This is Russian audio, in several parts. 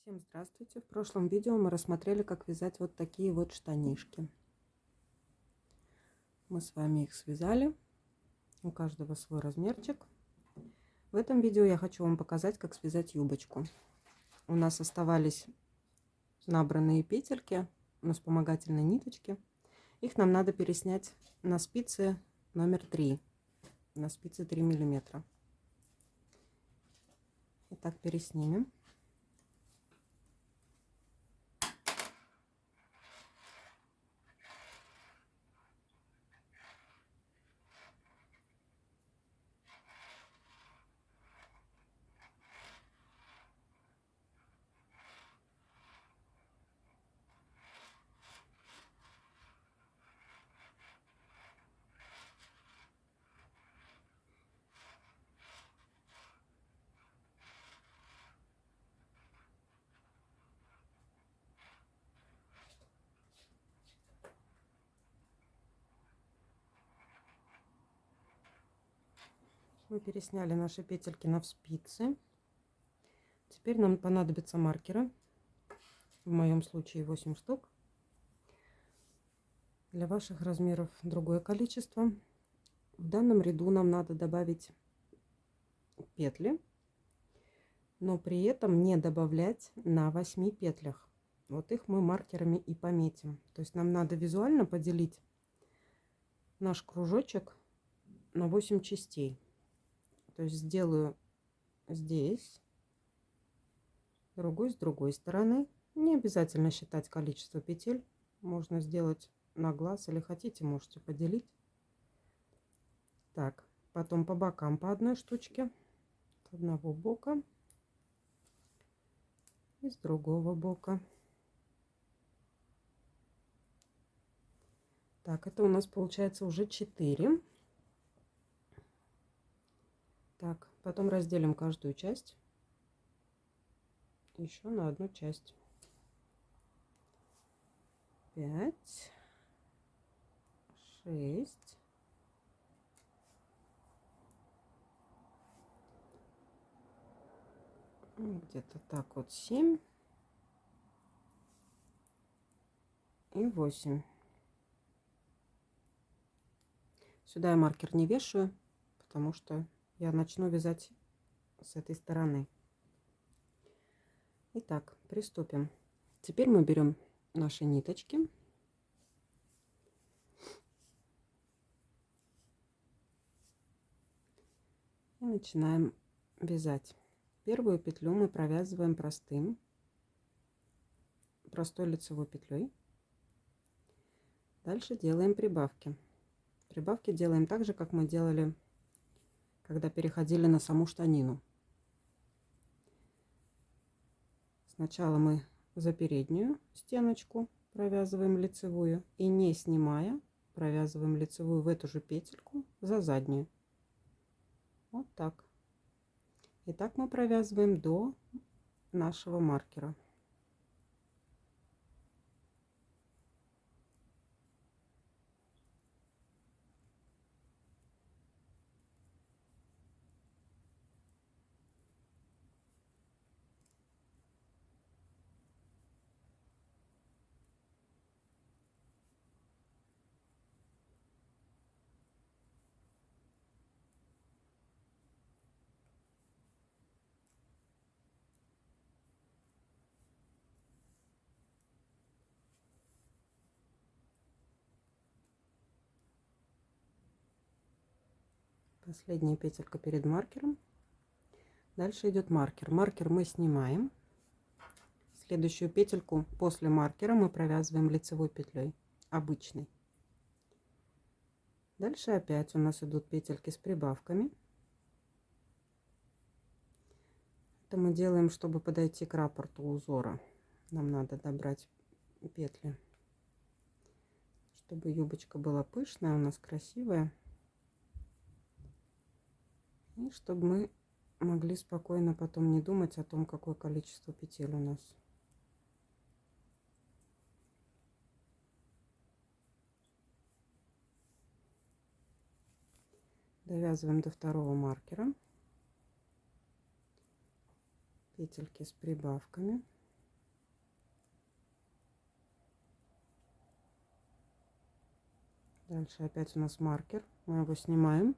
Всем здравствуйте! В прошлом видео мы рассмотрели, как вязать вот такие вот штанишки. Мы с вами их связали, у каждого свой размерчик. В этом видео я хочу вам показать, как связать юбочку. У нас оставались набранные петельки на вспомогательной ниточке. Их нам надо переснять на спицы номер 3, на спицы 3 миллиметра. Итак, переснимем. Мы пересняли наши петельки на спицы. Теперь нам понадобятся маркеры. В моем случае 8 штук. Для ваших размеров другое количество. В данном ряду нам надо добавить петли, но при этом не добавлять на 8 петлях. Вот их мы маркерами и пометим. То есть нам надо визуально поделить наш кружочек на 8 частей. То есть сделаю здесь, другой с другой стороны. Не обязательно считать количество петель. Можно сделать на глаз или хотите, можете поделить. Так, потом по бокам по одной штучке. С одного бока и с другого бока. Так, это у нас получается уже 4. Так, потом разделим каждую часть еще на одну часть. 5, 6, где-то так вот 7 и 8. Сюда я маркер не вешаю, потому что я начну вязать с этой стороны. Итак, приступим. Теперь мы берем наши ниточки и начинаем вязать. Первую петлю мы провязываем простой лицевой петлей. Дальше делаем прибавки. Прибавки делаем так же, как мы делали, когда переходили на саму штанину. Сначала мы за переднюю стеночку провязываем лицевую и, не снимая, провязываем лицевую в эту же петельку за заднюю. Вот так. И так мы провязываем до нашего маркера. Последняя петелька перед маркером. Дальше идет маркер. Маркер мы снимаем. Следующую петельку после маркера мы провязываем лицевой петлей обычной. Дальше опять у нас идут петельки с прибавками. Это мы делаем, чтобы подойти к раппорту узора. Нам надо добрать петли, чтобы юбочка была пышная, у нас красивая. И чтобы мы могли спокойно потом не думать о том, какое количество петель у нас. Довязываем до второго маркера. Петельки с прибавками. Дальше опять у нас маркер. Мы его снимаем.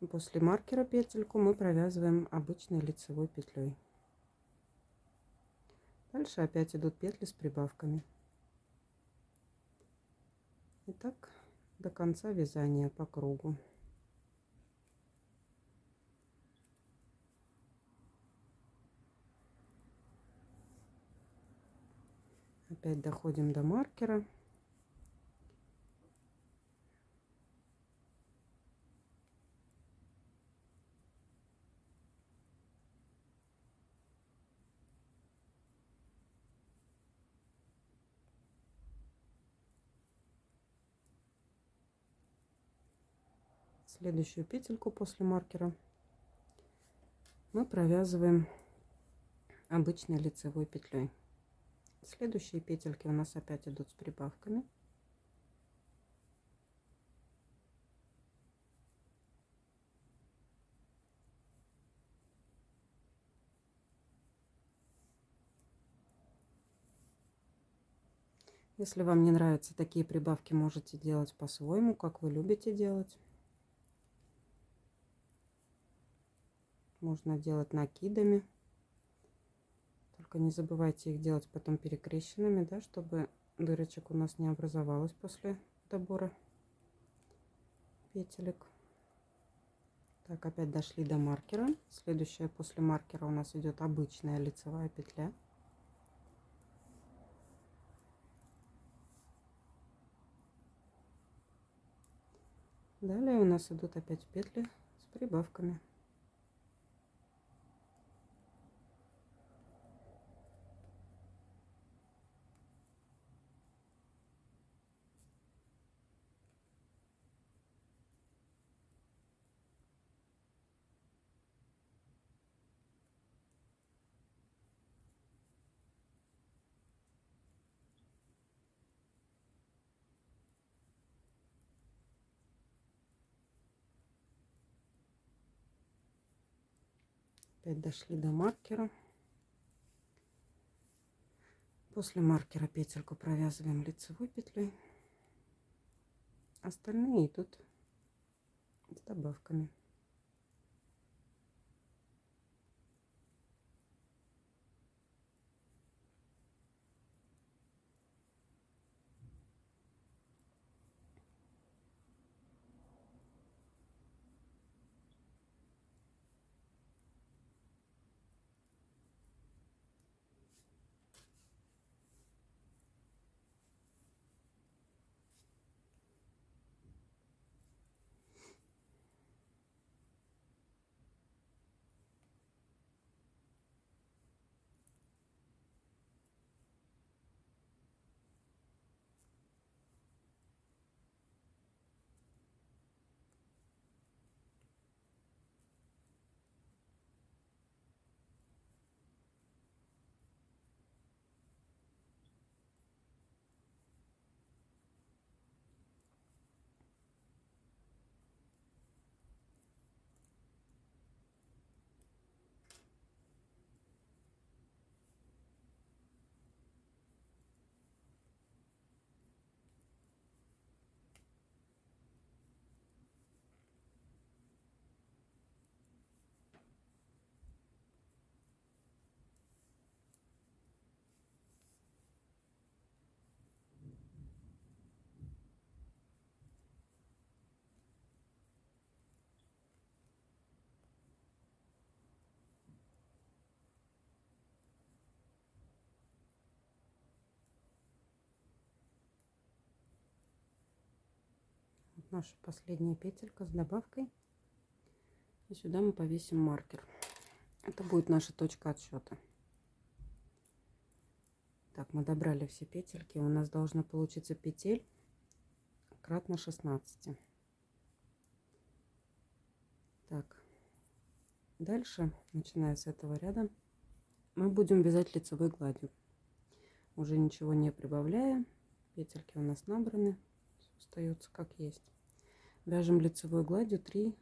После маркера петельку мы провязываем обычной лицевой петлей. Дальше опять идут петли с прибавками. И так до конца вязания по кругу. Опять доходим до маркера. Следующую петельку после маркера мы провязываем обычной лицевой петлей. Следующие петельки у нас опять идут с прибавками. Если вам не нравятся такие прибавки, можете делать по-своему, как вы любите делать. Можно делать накидами. Только не забывайте их делать потом перекрещенными, да, чтобы дырочек у нас не образовалось после добора петелек. Так, опять дошли до маркера. Следующая после маркера у нас идет обычная лицевая петля. Далее у нас идут опять петли с прибавками. Опять дошли до маркера. После маркера петельку провязываем лицевой петлей. Остальные идут с добавками. Вот наша последняя петелька с добавкой. И сюда мы повесим маркер. Это будет наша точка отсчета. Так, мы добрали все петельки. У нас должно получиться петель кратно 16. Так, дальше, начиная с этого ряда, мы будем вязать лицевой гладью. Уже ничего не прибавляя. Петельки у нас набраны. Остается как есть. Вяжем лицевой гладью 3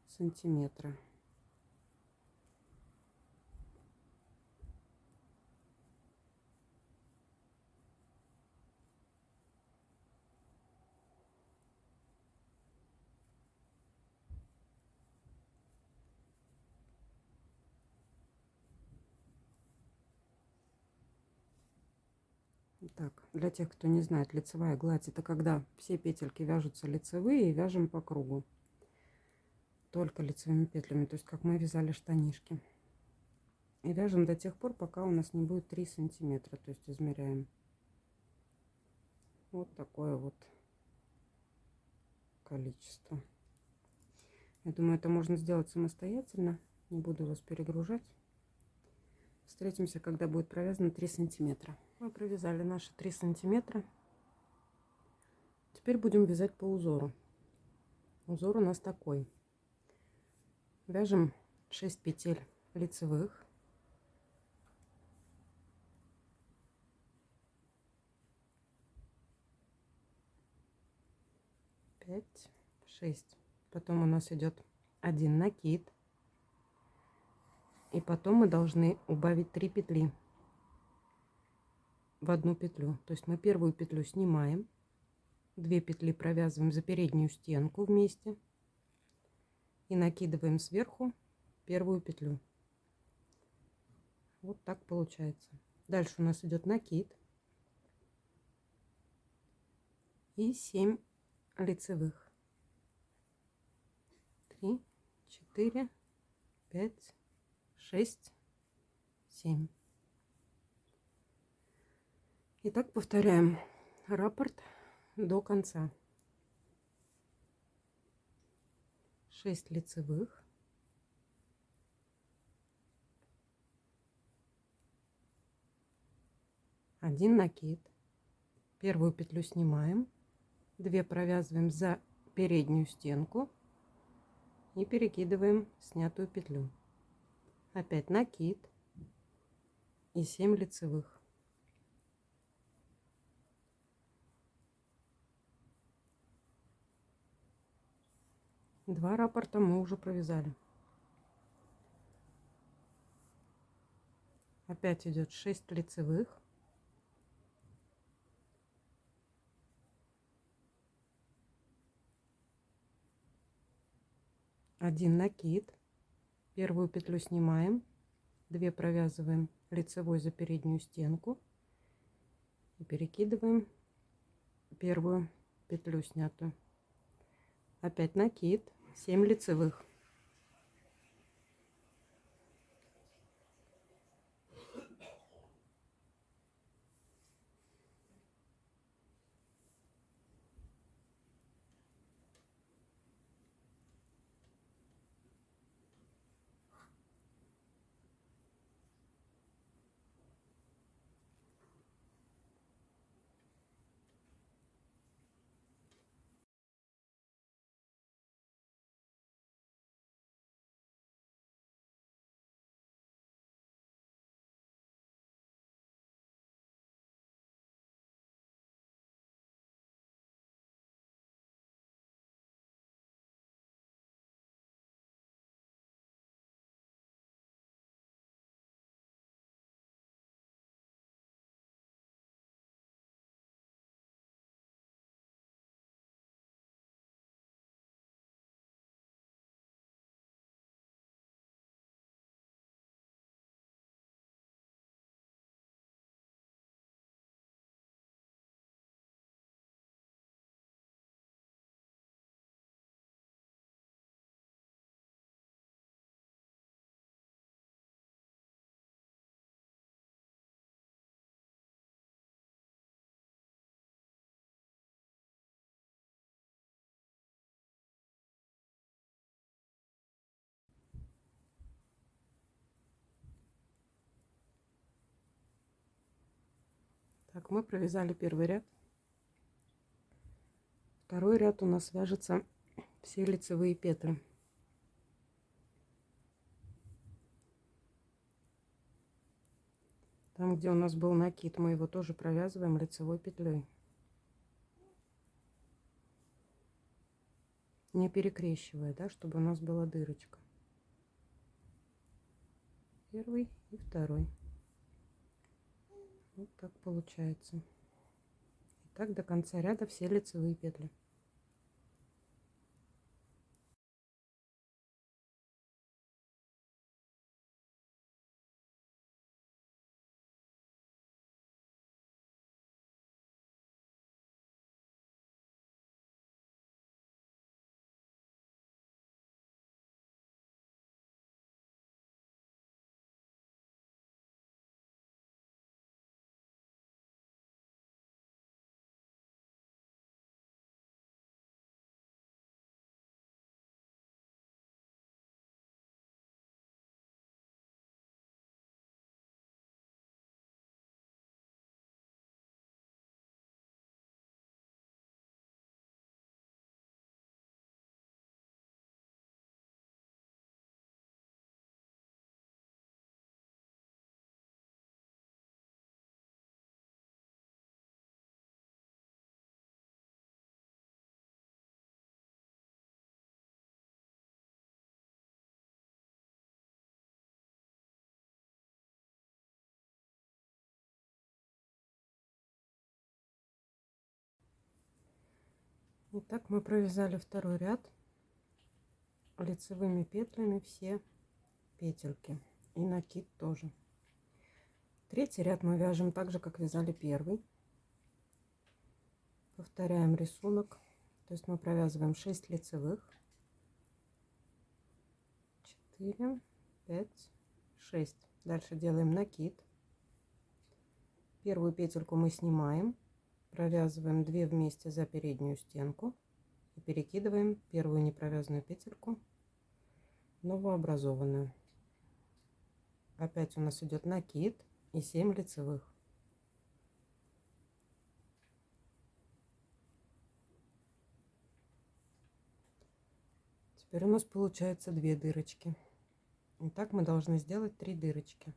сантиметра. Так, для тех, кто не знает, лицевая гладь — это когда все петельки вяжутся лицевые и вяжем по кругу. Только лицевыми петлями, то есть как мы вязали штанишки. И вяжем до тех пор, пока у нас не будет 3 сантиметра, то есть измеряем. Вот такое вот количество. Я думаю, это можно сделать самостоятельно. Не буду вас перегружать. Встретимся, когда будет провязано 3 сантиметра. Мы провязали наши 3 сантиметра. Теперь будем вязать по узору. Узор у нас такой. Вяжем 6 петель лицевых. Пять, 6. Потом у нас идет один накид. И потом мы должны убавить 3 петли в одну петлю. То есть мы первую петлю снимаем, 2 петли провязываем за переднюю стенку вместе и накидываем сверху первую петлю. Вот так получается. Дальше у нас идет накид и 7 лицевых. 3, 4, 5, 6, 7. И так повторяем раппорт до конца. 6 лицевых. Один накид. Первую петлю снимаем. 2 провязываем за переднюю стенку и перекидываем снятую петлю. Опять накид и 7 лицевых. Два раппорта мы уже провязали. Опять идет 6 лицевых. Один накид. Первую петлю снимаем. 2 провязываем лицевой за переднюю стенку и перекидываем первую петлю снятую. Опять накид, 7 лицевых. Так, мы провязали первый ряд. Второй ряд у нас вяжется все лицевые петли. Там, где у нас был накид, мы его тоже провязываем лицевой петлей. Не перекрещивая, да, чтобы у нас была дырочка. Первый и второй. Вот так получается. И так до конца ряда все лицевые петли. Итак, мы провязали второй ряд лицевыми петлями все петельки и накид тоже. Третий ряд мы вяжем так же, как вязали первый. Повторяем рисунок, то есть мы провязываем 6 лицевых, 4, 5, 6. Дальше делаем накид. Первую петельку мы снимаем, провязываем 2 вместе за переднюю стенку и перекидываем первую непровязанную петельку, новообразованную. Опять у нас идет накид и 7 лицевых. Теперь у нас получается 2 дырочки. И так мы должны сделать 3 дырочки.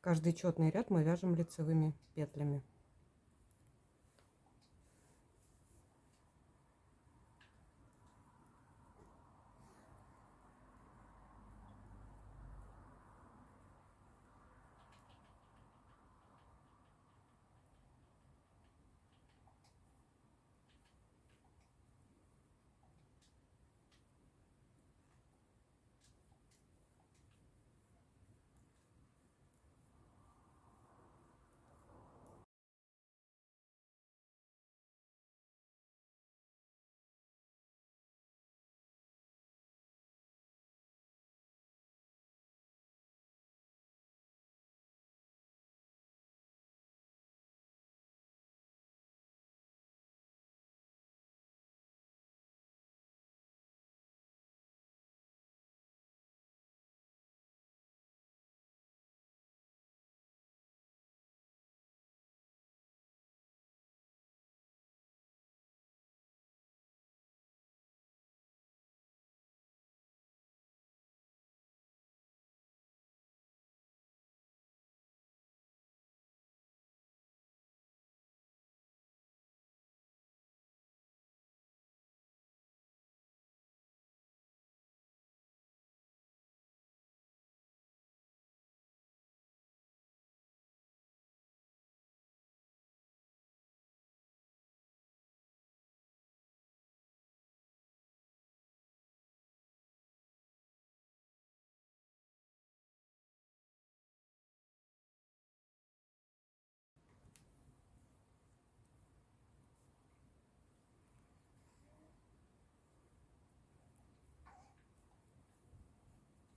Каждый четный ряд мы вяжем лицевыми петлями.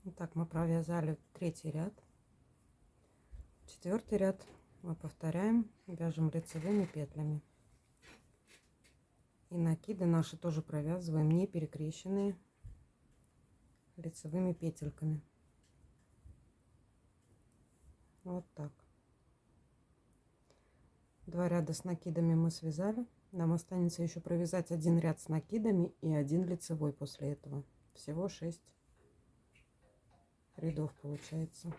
Итак, мы провязали третий ряд. Четвертый ряд мы повторяем, вяжем лицевыми петлями. И накиды наши тоже провязываем не перекрещенные лицевыми петельками. Вот так. 2 ряда с накидами мы связали. Нам останется еще провязать 1 ряд с накидами и 1 лицевой после этого. Всего 6 рядов получается.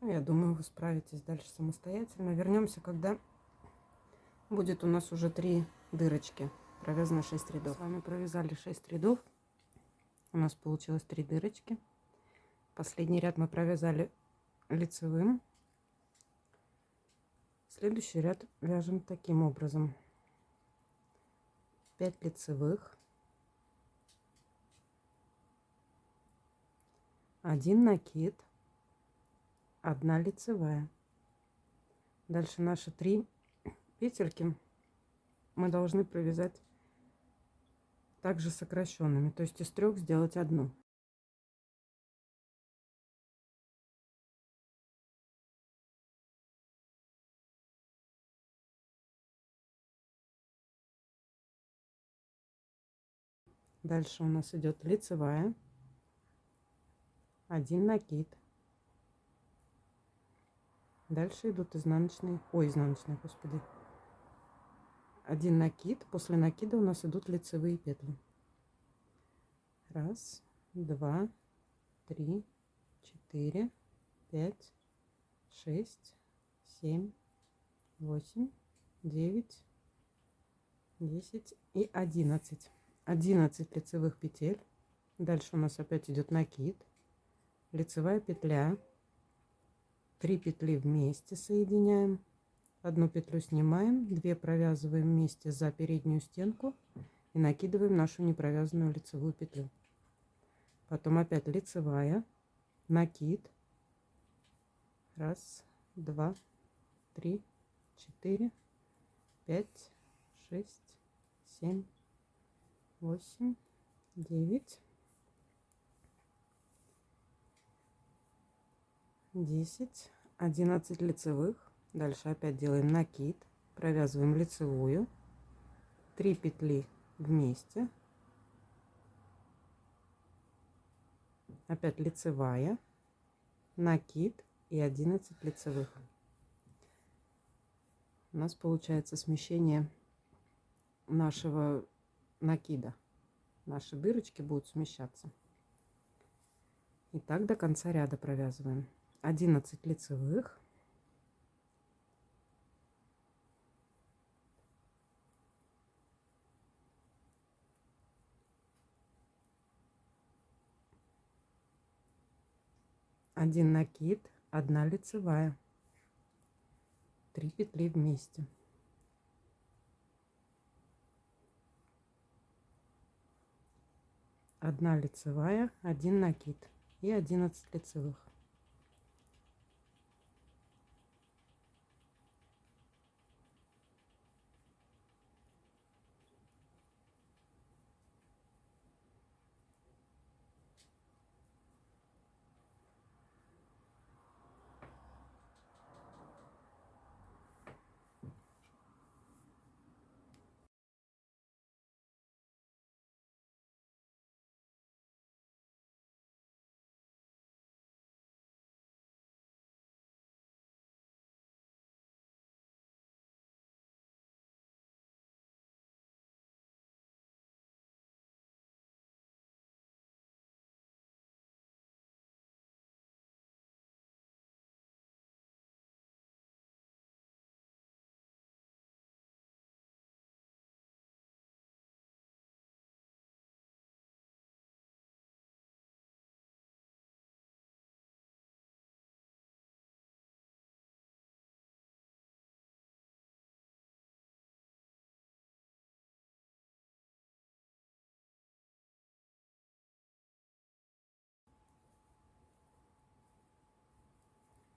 Я думаю, вы справитесь дальше самостоятельно. Вернемся, когда будет у нас уже 3 дырочки. Провязано 6 рядов. С вами провязали 6 рядов. У нас получилось 3 дырочки. Последний ряд мы провязали лицевым. Следующий ряд вяжем таким образом. 5 лицевых, 1 накид, 1 лицевая. Дальше наши 3 петельки мы должны провязать также сокращенными, то есть из 3 сделать 1. Дальше у нас идет лицевая, 1 накид. Дальше идут изнаночные, господи, 1 накид. После накида у нас идут лицевые петли. 1, 2, 3, 4, 5, 6, 7, 8, 9, 10 и 11. 11 лицевых петель. Дальше у нас опять идет накид. лицевая петля, 3 петли вместе соединяем, одну петлю снимаем, 2 провязываем вместе за переднюю стенку и накидываем нашу непровязанную лицевую петлю. Потом опять лицевая, накид, 1, 2, 3, 4, 5, 6, 7, 8, 9, 10, 11 лицевых. Дальше опять делаем накид, провязываем лицевую, 3 петли вместе, опять лицевая, накид и 11 лицевых. У нас получается смещение нашего накида. Наши дырочки будут смещаться. И так до конца ряда провязываем. 11 лицевых. Один накид, 1 лицевая, 3 петли вместе. Одна лицевая, 1 накид и 11 лицевых.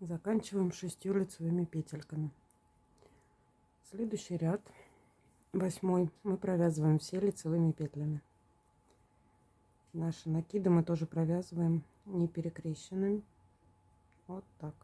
Заканчиваем 6 лицевыми петельками. Следующий ряд, 8, мы провязываем все лицевыми петлями. Наши накиды мы тоже провязываем не перекрещенными. Вот так.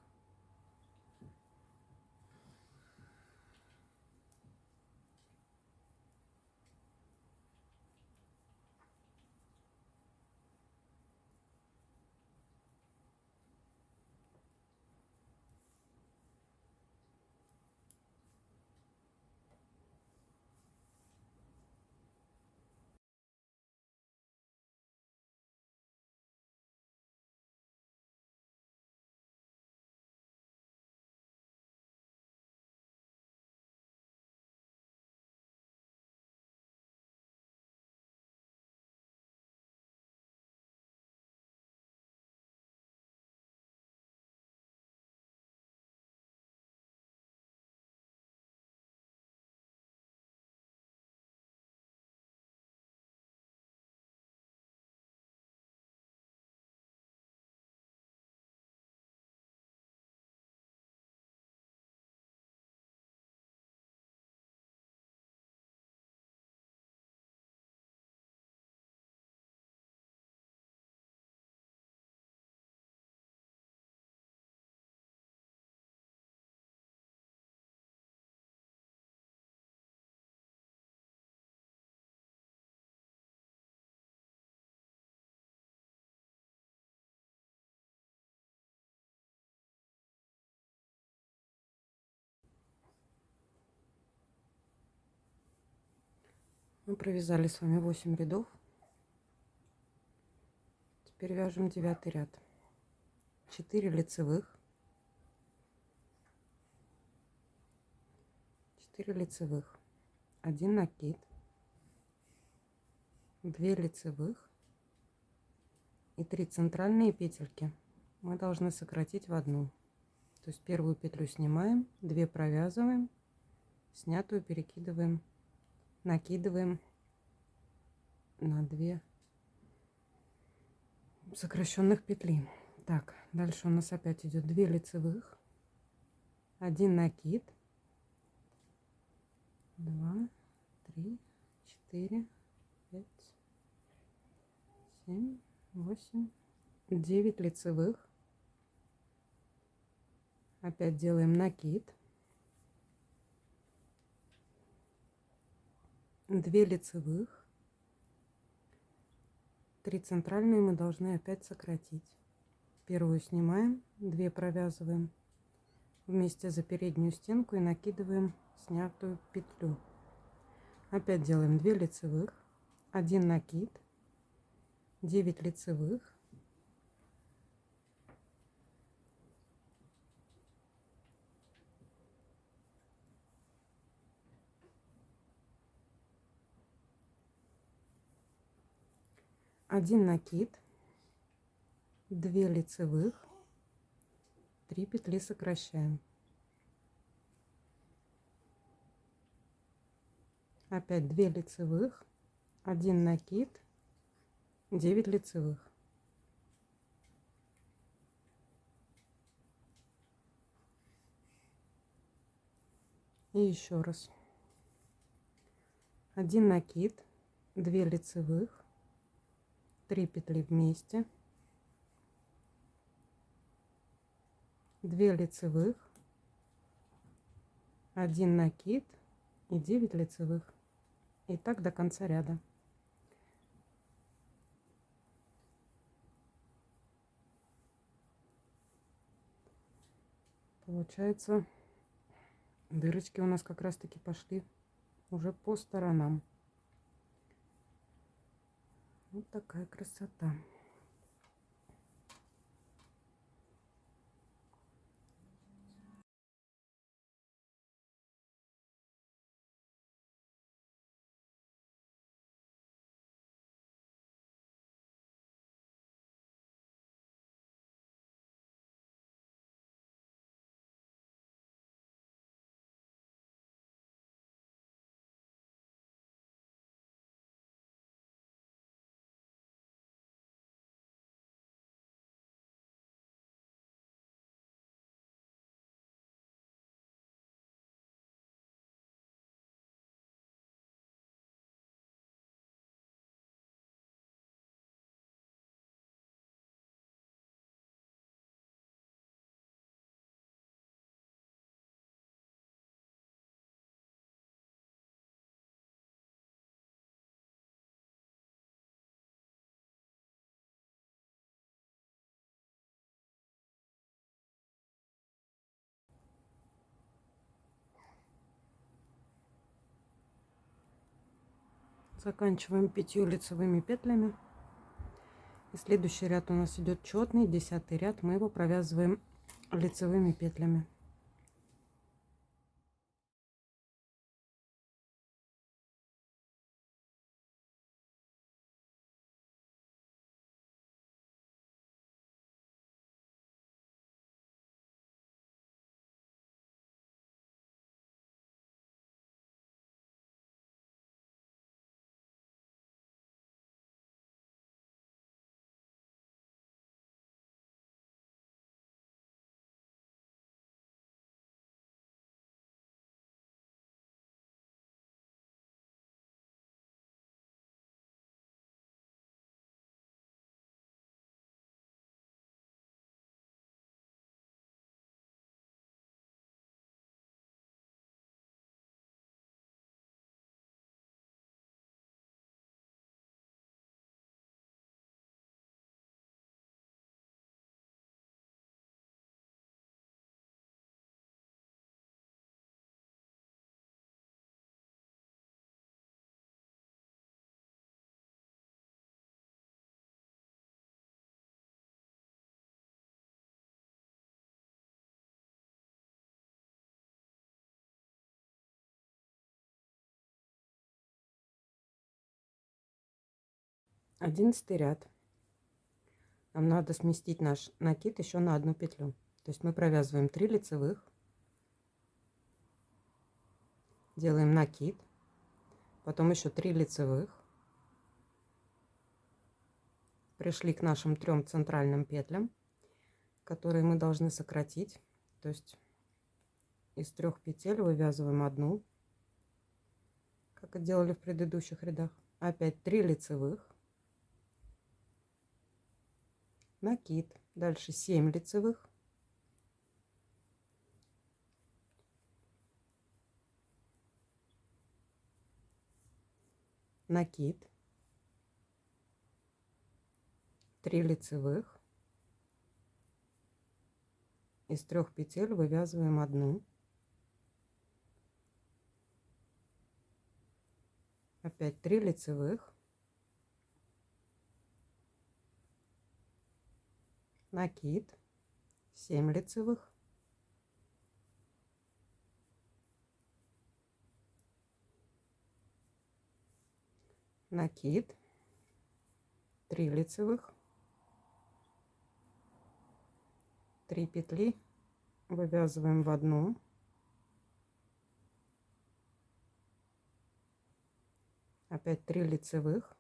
Мы провязали с вами 8 рядов. Теперь вяжем 9 ряд. 4 лицевых, 4 лицевых, 1 накид, 2 лицевых и 3 центральные петельки мы должны сократить в одну. То есть первую петлю снимаем, 2 провязываем, снятую перекидываем, накидываем на 2 сокращенных петли. Так, дальше у нас опять идет 2 лицевых, 1 накид, 2, 3, 4, 5, 7, 8, 9 лицевых. Опять делаем накид, 2 лицевых, 3 центральные мы должны опять сократить. Первую снимаем, 2 провязываем вместе за переднюю стенку и накидываем снятую петлю. Опять делаем 2 лицевых, 1 накид, 9 лицевых, 1 накид, 2 лицевых, 3 петли сокращаем. Опять 2 лицевых, 1 накид, 9 лицевых. И еще раз. 1 накид, 2 лицевых, 3 петли вместе, 2 лицевых, 1 накид и 9 лицевых. И так до конца ряда. Получается, дырочки у нас как раз таки пошли уже по сторонам. Вот такая красота. Заканчиваем 5 лицевыми петлями. И следующий ряд у нас идет четный, 10 ряд. Мы его провязываем лицевыми петлями. Одиннадцатый ряд. нам надо сместить наш накид еще на одну петлю. То есть мы провязываем 3 лицевых, делаем накид, потом еще 3 лицевых, пришли к нашим 3 центральным петлям, которые мы должны сократить. То есть из 3 петель вывязываем одну, как и делали в предыдущих рядах. Опять 3 лицевых, накид, дальше 7 лицевых, накид, 3 лицевых, из 3 петель вывязываем одну, опять 3 лицевых, накид, 7 лицевых, накид, 3 лицевых, 3 петли вывязываем в одну, опять 3 лицевых,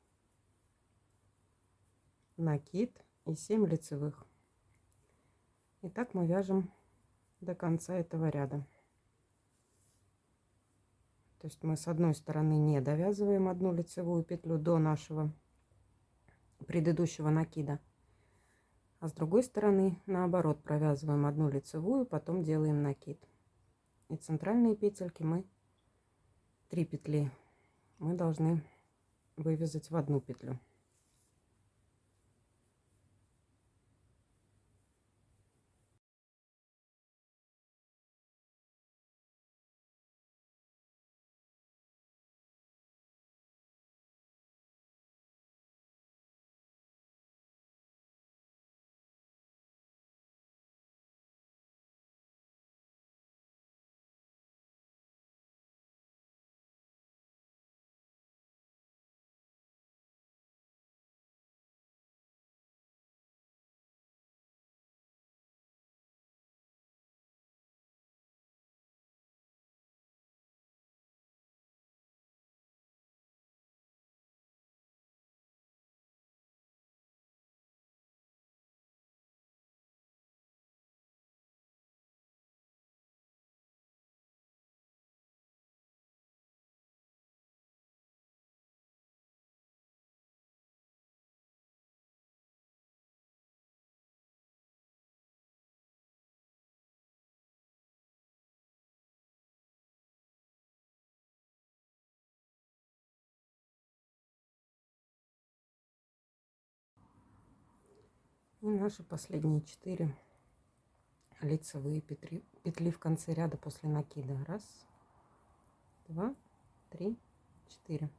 накид и 7 лицевых. И так мы вяжем до конца этого ряда. То есть мы с одной стороны не довязываем одну лицевую петлю до нашего предыдущего накида, а с другой стороны наоборот провязываем одну лицевую, потом делаем накид. И центральные петельки мы 3 петли мы должны вывязать в одну петлю. И наши последние 4 лицевые петли в конце ряда после накида. 1, 2, 3, 4.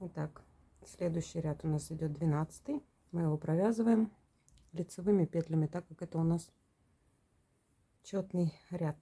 Итак, следующий ряд у нас идет 12. Мы его провязываем лицевыми петлями, так как это у нас четный ряд.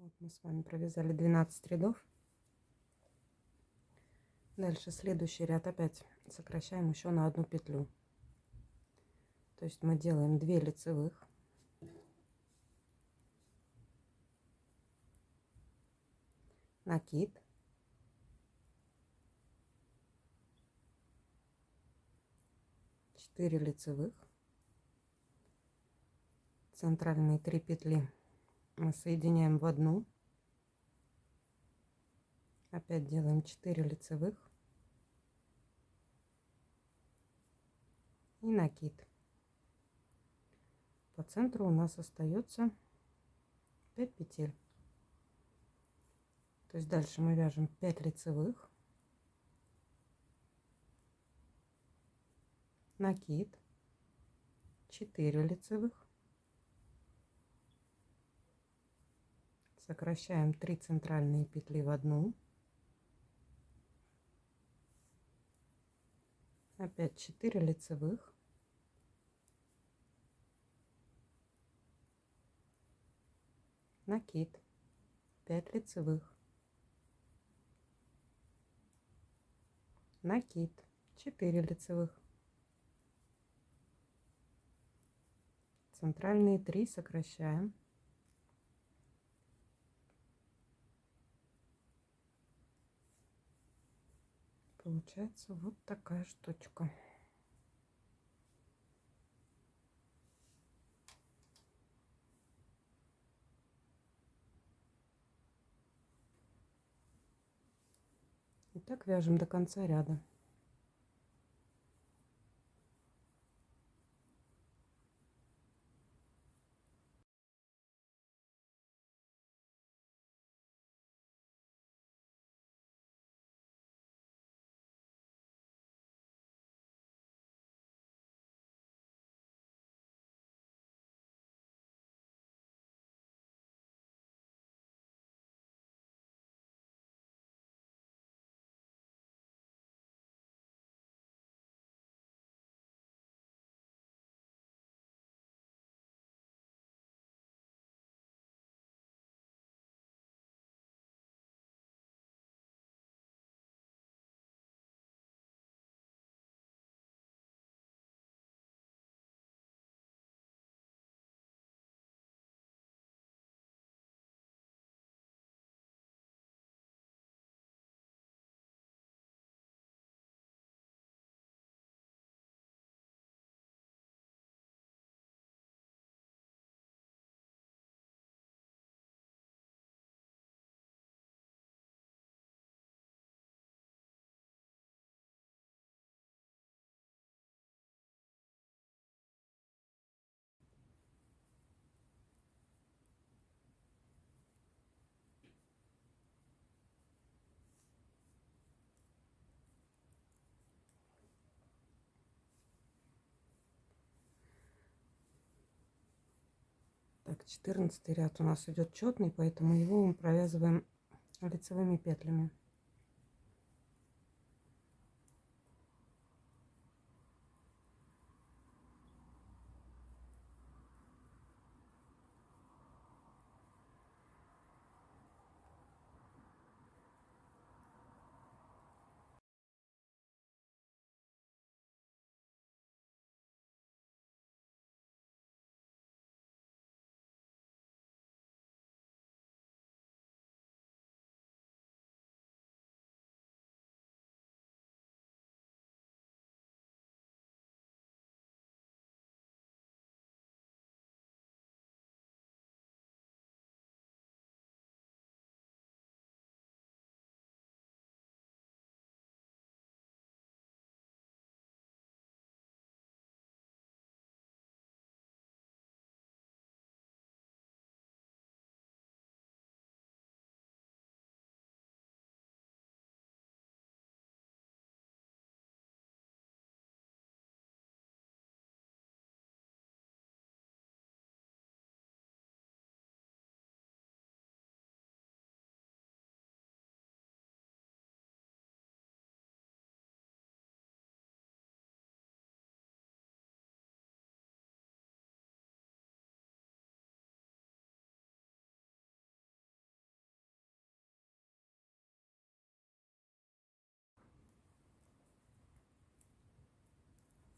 Вот мы с вами провязали 12 рядов. Дальше следующий ряд опять сокращаем еще на одну петлю. То есть мы делаем 2 лицевых, накид, четыре лицевых, центральные 3 петли мы соединяем в одну, опять делаем 4 лицевых и накид. По центру у нас остается 5 петель. То есть дальше мы вяжем 5 лицевых, накид, 4 лицевых, сокращаем 3 центральные петли в одну, опять 4 лицевых, накид, 5 лицевых, накид, 4 лицевых, центральные 3 сокращаем, получается вот такая штучка. И так вяжем до конца ряда. Так, 14 ряд у нас идет четный, поэтому его мы провязываем лицевыми петлями.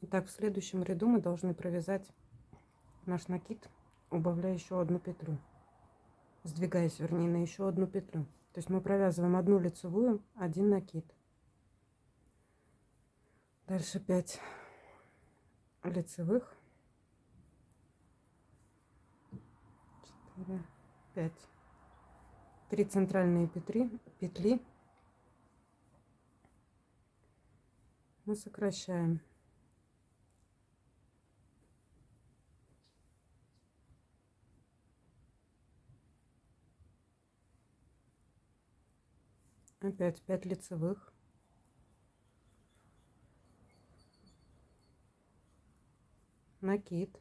Итак, в следующем ряду мы должны провязать наш накид, убавляя еще одну петлю, сдвигаясь, вернее, на еще одну петлю. То есть мы провязываем одну лицевую, один накид. Дальше 5 лицевых, 4, 5, 3 центральные петли мы сокращаем. Опять 5 лицевых, накид,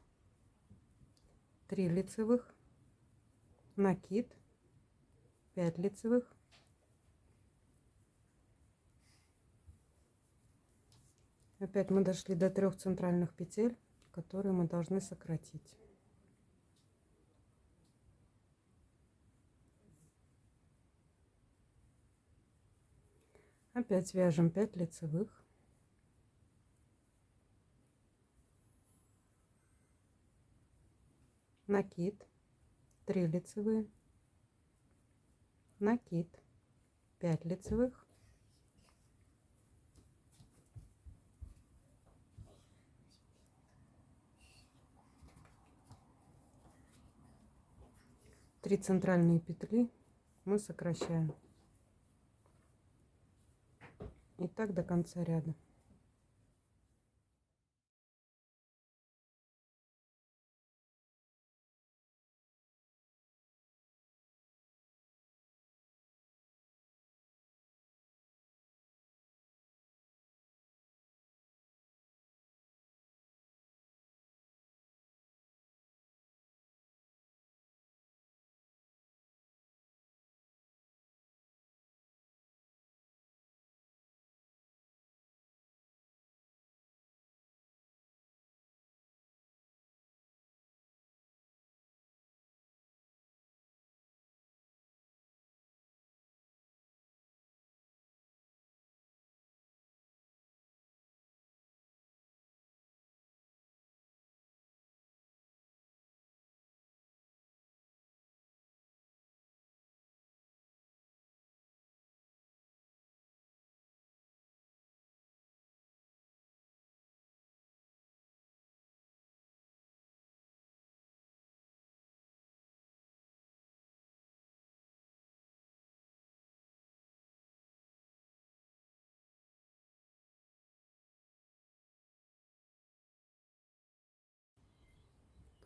3 лицевых, накид, 5 лицевых, опять мы дошли до 3 центральных петель, которые мы должны сократить. Опять вяжем 5 лицевых, накид, 3 лицевые, накид, 5 лицевых, три центральные петли мы сокращаем. И так до конца ряда.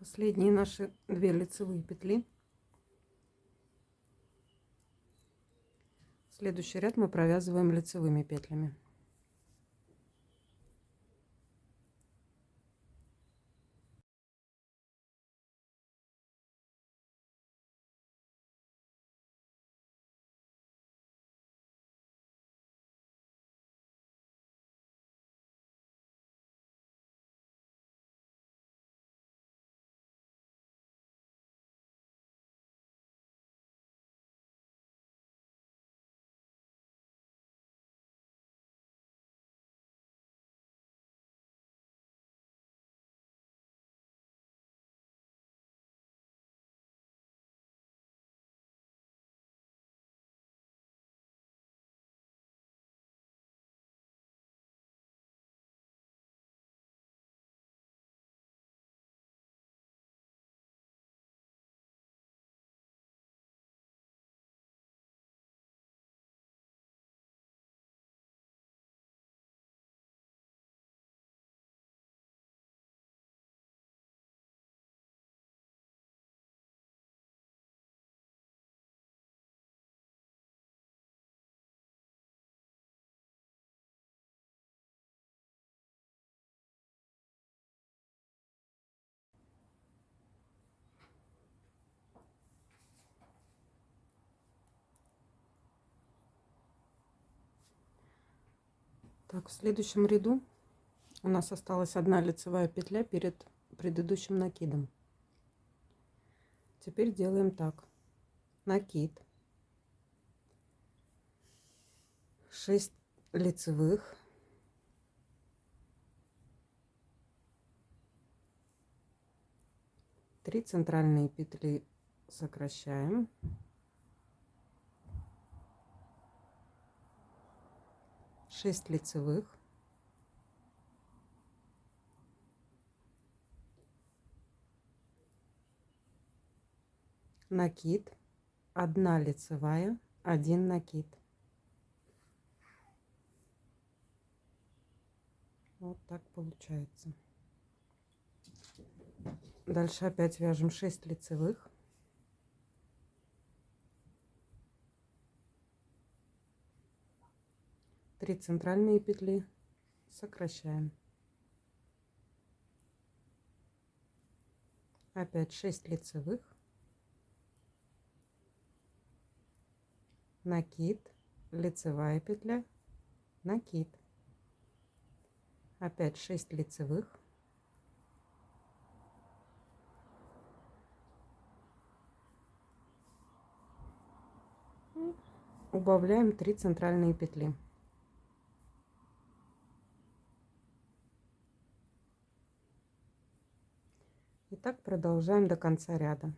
Последние наши 2 лицевые петли. Следующий ряд мы провязываем лицевыми петлями. Так, в следующем ряду у нас осталась одна лицевая петля перед предыдущим накидом. Теперь делаем так: накид, 6 лицевых, 3 центральные петли сокращаем, 6 лицевых, накид, 1 лицевая, 1 накид. Вот так получается. Дальше опять вяжем 6 лицевых, 3 центральные петли сокращаем, опять 6 лицевых, накид, лицевая петля, накид, опять 6 лицевых, убавляем 3 центральные петли. И так продолжаем до конца ряда.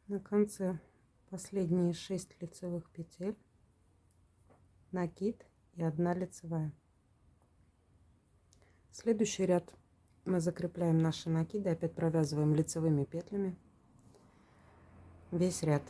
На конце последние 6 лицевых петель, накид и 1 лицевая. Следующий ряд мы закрепляем наши накиды, опять провязываем лицевыми петлями весь ряд.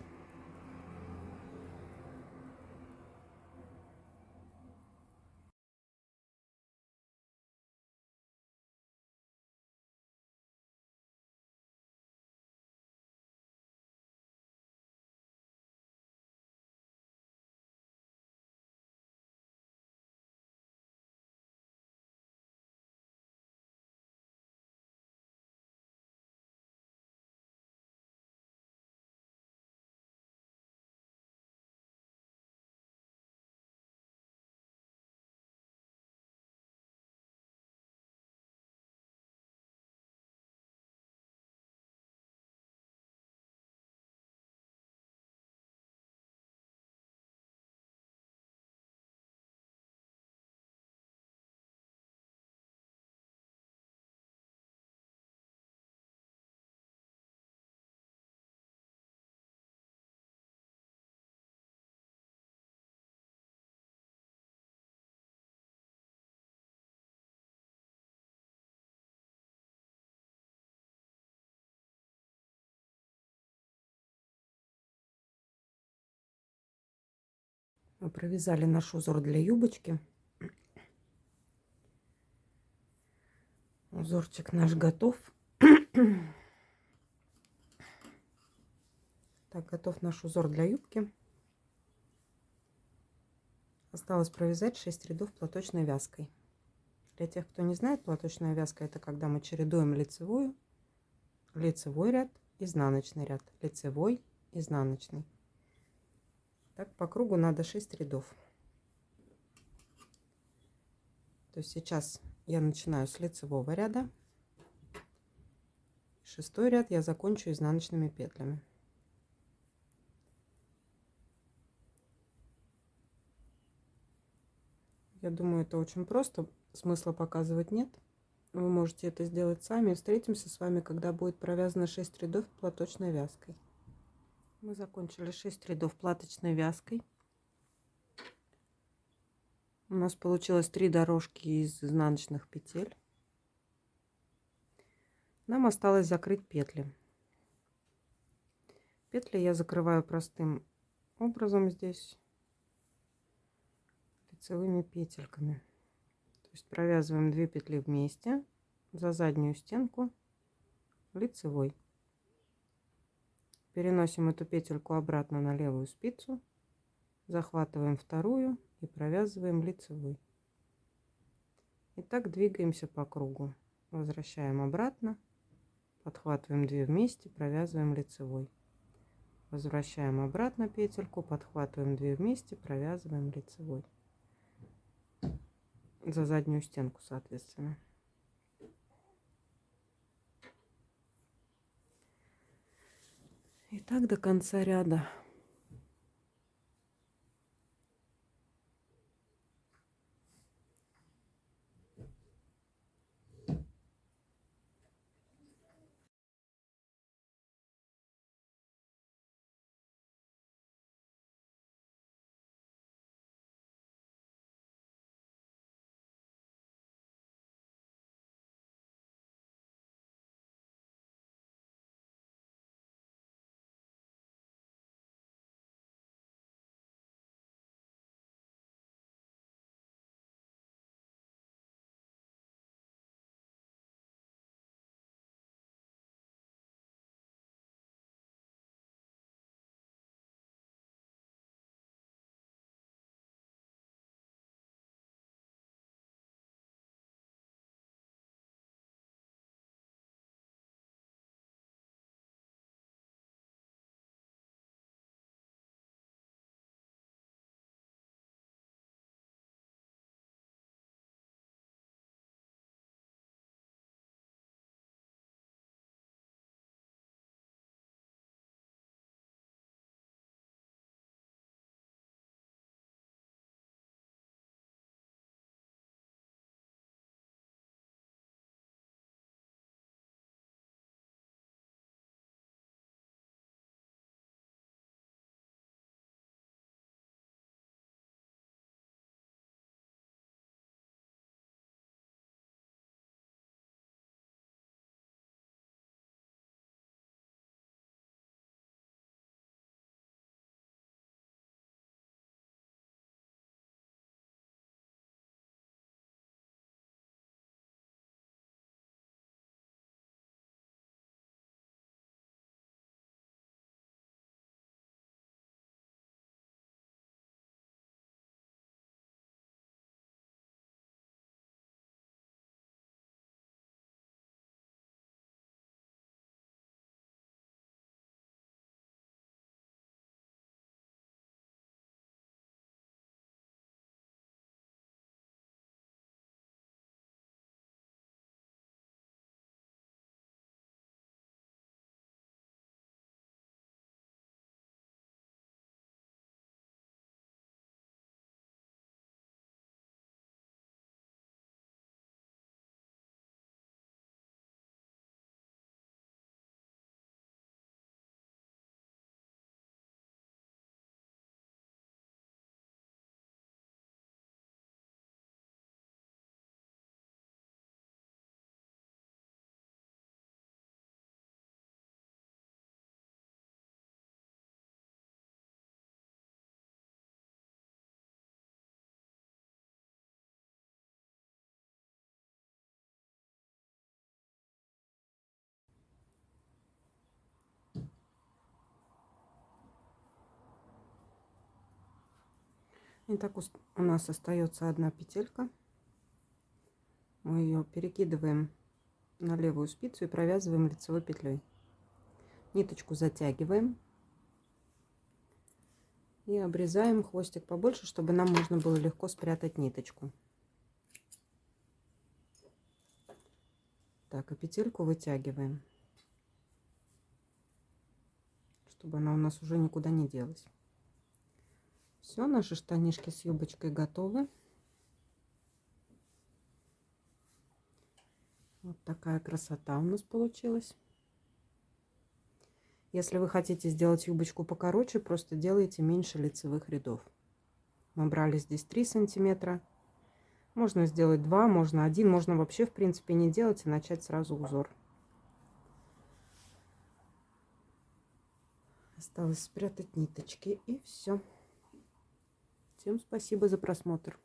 Мы провязали наш узор для юбочки. Узорчик наш готов. Так, готов наш узор для юбки. Осталось провязать 6 рядов платочной вязкой. Для тех, кто не знает, платочная вязка — это когда мы чередуем лицевой ряд, изнаночный ряд, лицевой, изнаночный. Так по кругу надо 6 рядов. То есть сейчас я начинаю с лицевого ряда. 6-й ряд я закончу изнаночными петлями. Я думаю, это очень просто. Смысла показывать нет. Вы можете это сделать сами. Встретимся с вами, когда будет провязано 6 рядов платочной вязкой. Мы закончили 6 рядов платочной вязкой. У нас получилось 3 дорожки из изнаночных петель. Нам осталось закрыть петли. Петли я закрываю простым образом здесь лицевыми петельками. То есть провязываем 2 петли вместе за заднюю стенку лицевой. Переносим эту петельку обратно на левую спицу, захватываем вторую и провязываем лицевой. И так двигаемся по кругу. Возвращаем обратно, подхватываем 2 вместе, провязываем лицевой. Возвращаем обратно петельку, подхватываем 2 вместе, провязываем лицевой. За заднюю стенку, соответственно. И так до конца ряда. Итак, у нас остается одна петелька. Мы ее перекидываем на левую спицу и провязываем лицевой петлей. Ниточку затягиваем и обрезаем хвостик побольше, чтобы нам можно было легко спрятать ниточку. Так, и петельку вытягиваем, чтобы она у нас уже никуда не делась. Все, наши штанишки с юбочкой готовы. Вот такая красота у нас получилась. Если вы хотите сделать юбочку покороче, просто делайте меньше лицевых рядов. Мы брали здесь 3 сантиметра. Можно сделать 2, можно 1, можно вообще в принципе не делать и начать сразу узор. Осталось спрятать ниточки и все. Всем спасибо за просмотр.